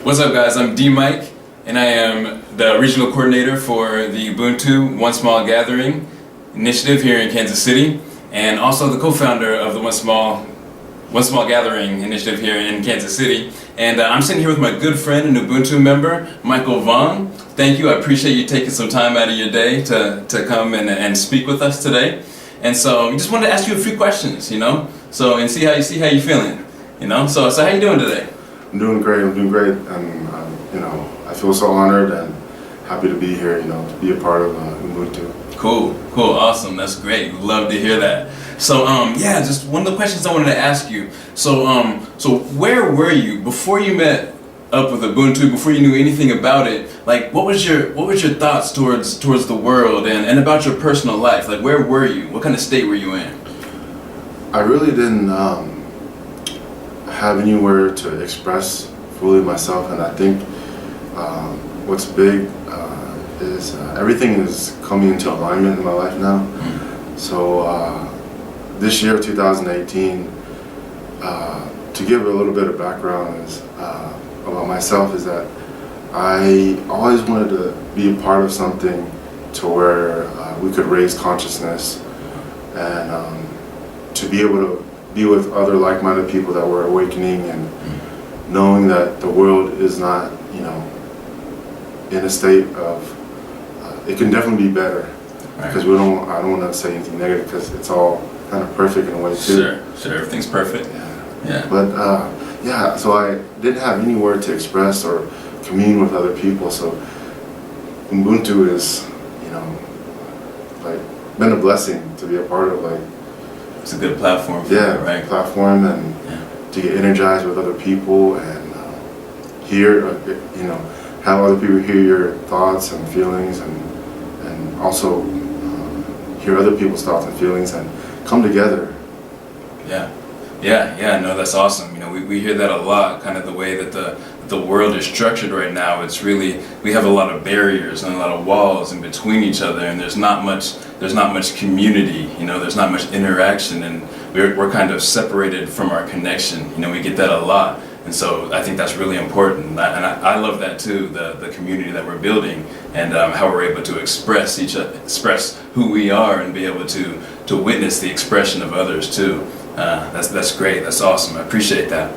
What's up, guys? I'm DMike, and I am the regional coordinator for the Ubuntu One Small Gathering initiative here in Kansas City, and also the co-founder of the One Small Gathering initiative here in Kansas City. And I'm sitting here with my good friend and Ubuntu member, Myko Vong. Thank you. I appreciate you taking some time out of your day to come and speak with us today. And so, we just wanted to ask you a few questions, and see how you're feeling, So how you doing today? I'm doing great, and I feel so honored and happy to be here, to be a part of Ubuntu. Cool, awesome, that's great, we'd love to hear that. So, just one of the questions I wanted to ask you, so where were you before you met up with Ubuntu, before you knew anything about it? Like, what was your thoughts towards the world and about your personal life? Like, where were you? What kind of state were you in? I really didn't have anywhere to express fully myself, and I think what's big is everything is coming into alignment in my life now. So this year, 2018, to give a little bit of background about myself, is that I always wanted to be a part of something to where we could raise consciousness and to be able to be with other like-minded people that were awakening and knowing that the world is not, in a state of, it can definitely be better. Right. Because I don't want to say anything negative because it's all kind of perfect in a way too. Sure, everything's perfect. Yeah. But so I didn't have anywhere to express or commune with other people. So Ubuntu is, been a blessing to be a part of. It's a good platform for you, right? Platform, and to get energized with other people and hear, have other people hear your thoughts and feelings, and also hear other people's thoughts and feelings and come together. No, that's awesome. We hear that a lot, kind of the way that the world is structured right now. It's really, we have a lot of barriers and a lot of walls in between each other, and there's not much community, there's not much interaction, and we're kind of separated from our connection. We get that a lot, and so I think that's really important, and I love that too, the community that we're building, and how we're able to express who we are and be able to witness the expression of others too. That's great. That's awesome. I appreciate that.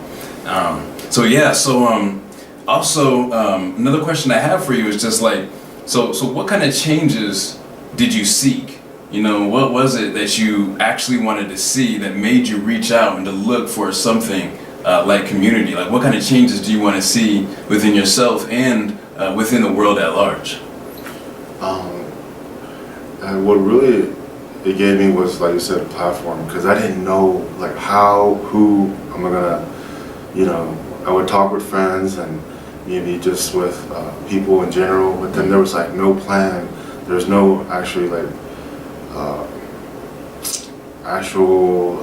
Also, another question I have for you is just so what kind of changes did you seek? What was it that you actually wanted to see that made you reach out and to look for something like community? Like, what kind of changes do you want to see within yourself and within the world at large? And what really it gave me was, like you said, a platform, because I didn't know who am I gonna, I would talk with friends and maybe just with people in general, but then there was no plan. There's no actually actual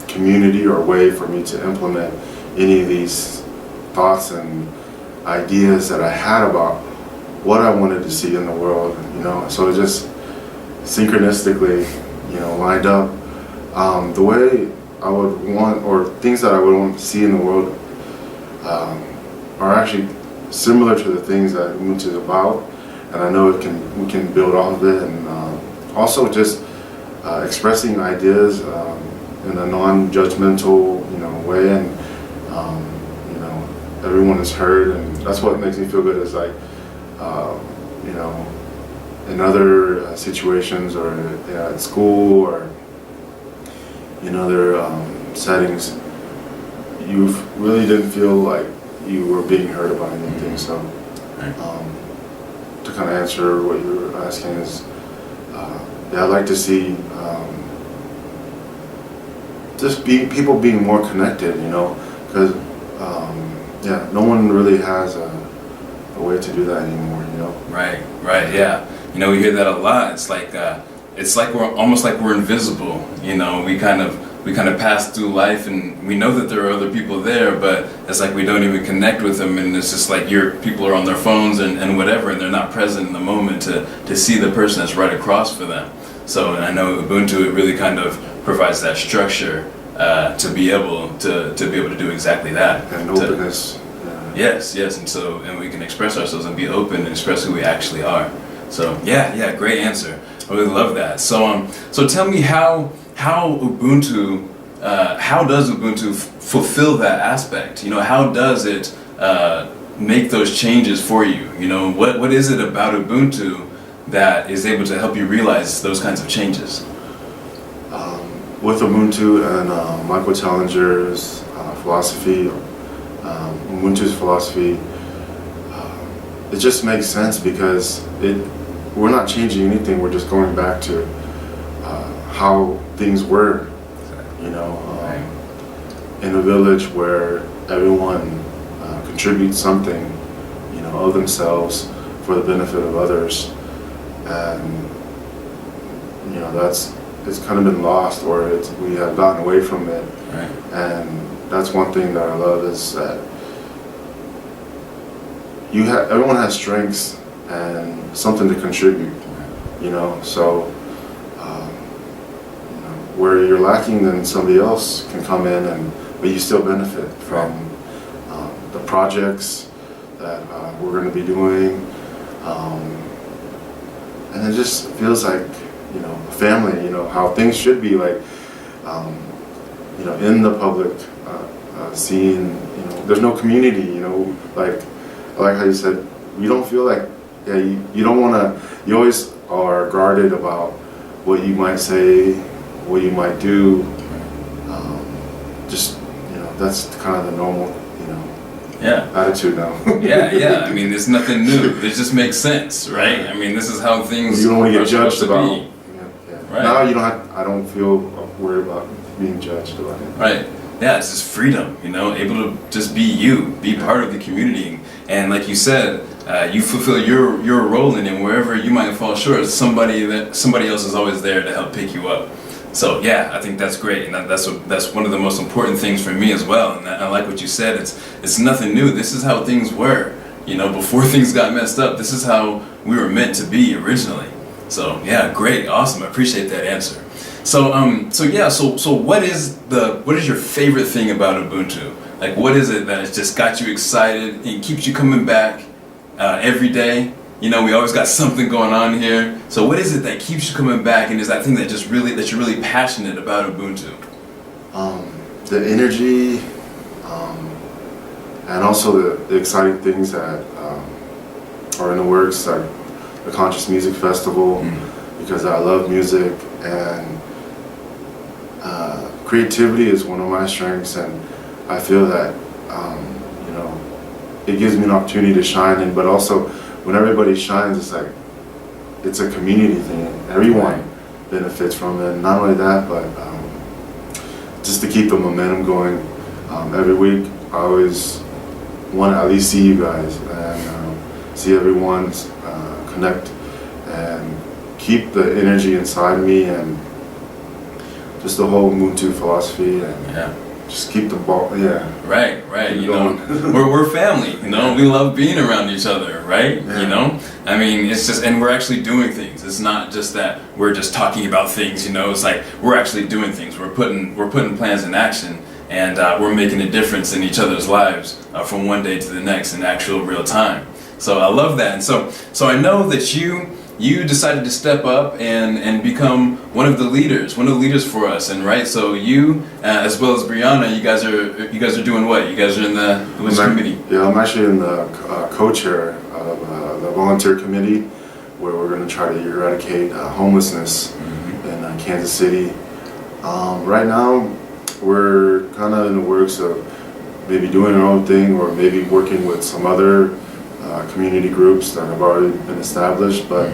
community or way for me to implement any of these thoughts and ideas that I had about what I wanted to see in the world, so it just synchronistically, lined up. The way I would want, or things that I would want to see in the world, are actually similar to the things that Ubuntu is about, and I know we can build off of it, and also just expressing ideas in a non-judgmental, way, and everyone is heard, and that's what makes me feel good. Is in other situations, or at school, or in other settings, you really didn't feel like you were being heard about anything. So to kind of answer what you were asking is, I'd like to see just people being more connected, because no one really has a way to do that anymore, Right, yeah. We hear that a lot. It's like we're almost like we're invisible. We kind of pass through life, and we know that there are other people there, but it's like we don't even connect with them, and it's just like people are on their phones and whatever, and they're not present in the moment to see the person that's right across for them. So, and I know Ubuntu, it really kind of provides that structure to be able to do exactly that. And openness. Yes, yes, and we can express ourselves and be open and express who we actually are. So yeah, great answer. I really love that. So tell me how Ubuntu, how does Ubuntu fulfill that aspect? You know, how does it make those changes for you? You know, what is it about Ubuntu that is able to help you realize those kinds of changes? With Ubuntu and Myko Challenger's philosophy, Ubuntu's philosophy, it just makes sense because we're not changing anything. We're just going back to how things were, you know, in a village where everyone contributes something, you know, of themselves for the benefit of others, and you know it's kind of been lost, or we have gotten away from it. Right. And that's one thing that I love is that everyone has strengths and something to contribute, you know. So you know, where you're lacking, then somebody else can come in, but you still benefit from the projects that we're going to be doing, and it just feels like, you know, a family, you know, how things should be, like, you know, in the public scene, you know, there's no community, you know, like, I like how you said, you don't feel like, yeah, you don't want to, you always are guarded about what you might say, what you might do, just, you know, that's kind of the normal, you know, attitude now. yeah, I mean, there's nothing new, it just makes sense, right? I mean, this is how things you don't want to get judged about. Be. Right. Now you don't have, I don't feel worried about being judged about it. Right. Yeah, it's just freedom, you know, able to just be you, be part of the community. And like you said, you fulfill your role in it. Wherever you might fall short, somebody else is always there to help pick you up. So yeah, I think that's great, and that's one of the most important things for me as well. And I like what you said. It's nothing new. This is how things were, you know, before things got messed up. This is how we were meant to be originally. So yeah, great, awesome. I appreciate that answer. So what is your favorite thing about Ubuntu? Like, what is it that has just got you excited and keeps you coming back every day? You know, we always got something going on here. So what is it that keeps you coming back, and is that thing that you're really passionate about Ubuntu? The energy, and also the exciting things that are in the works, like the Conscious Music Festival, because I love music, and creativity is one of my strengths, and I feel that you know, it gives me an opportunity to shine, but also when everybody shines, it's like it's a community thing. Everyone benefits from it. Not only that, but just to keep the momentum going. Every week, I always want to at least see you guys and see everyone connect and keep the energy inside me, and just the whole Ubuntu philosophy, and just keep the ball. Right. You know, we're family. You know, we love being around each other. Right. Yeah. You know, I mean, it's just, and we're actually doing things. It's not just that we're just talking about things. You know, it's like we're actually doing things. We're putting plans in action, and we're making a difference in each other's lives from one day to the next in actual real time. So I love that. And so I know that you decided to step up and become one of the leaders for us, and right. So you, as well as Brianna, you guys are doing what? You guys are in the committee? Yeah, I'm actually in the co-chair of the volunteer committee, where we're going to try to eradicate homelessness in Kansas City. Right now, we're kind of in the works of maybe doing our own thing, or maybe working with some other community groups that have already been established, but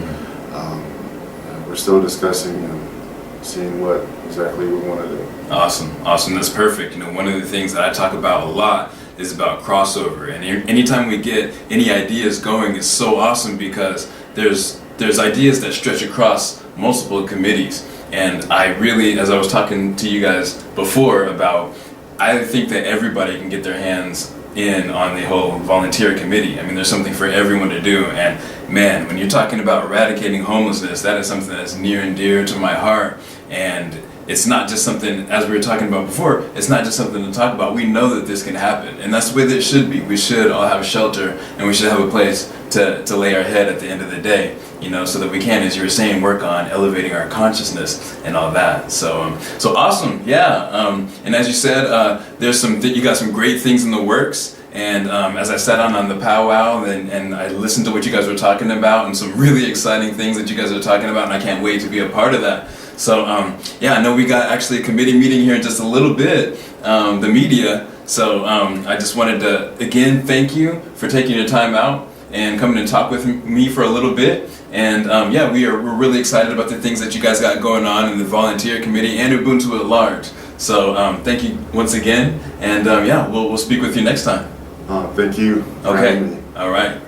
we're still discussing and seeing what exactly we want to do. Awesome, that's perfect. You know, one of the things that I talk about a lot is about crossover, and anytime we get any ideas going, it's so awesome because there's ideas that stretch across multiple committees. And I really, as I was talking to you guys before about, I think that everybody can get their hands in on the whole volunteer committee. I mean, there's something for everyone to do, and man, when you're talking about eradicating homelessness, that is something that's near and dear to my heart. And it's not just something, as we were talking about before, it's not just something to talk about. We know that this can happen, and that's the way that it should be. We should all have shelter, and we should have a place to lay our head at the end of the day, you know, so that we can, as you were saying, work on elevating our consciousness and all that. So awesome, yeah. And as you said, there's you got some great things in the works. And as I sat on the powwow and I listened to what you guys were talking about and some really exciting things that you guys are talking about, and I can't wait to be a part of that. So yeah, I know we got actually a committee meeting here in just a little bit, the media. So I just wanted to again thank you for taking your time out and coming and talk with me for a little bit. And yeah, we're really excited about the things that you guys got going on in the volunteer committee and Ubuntu at large. So thank you once again, and yeah, we'll speak with you next time. Thank you. Okay. All right.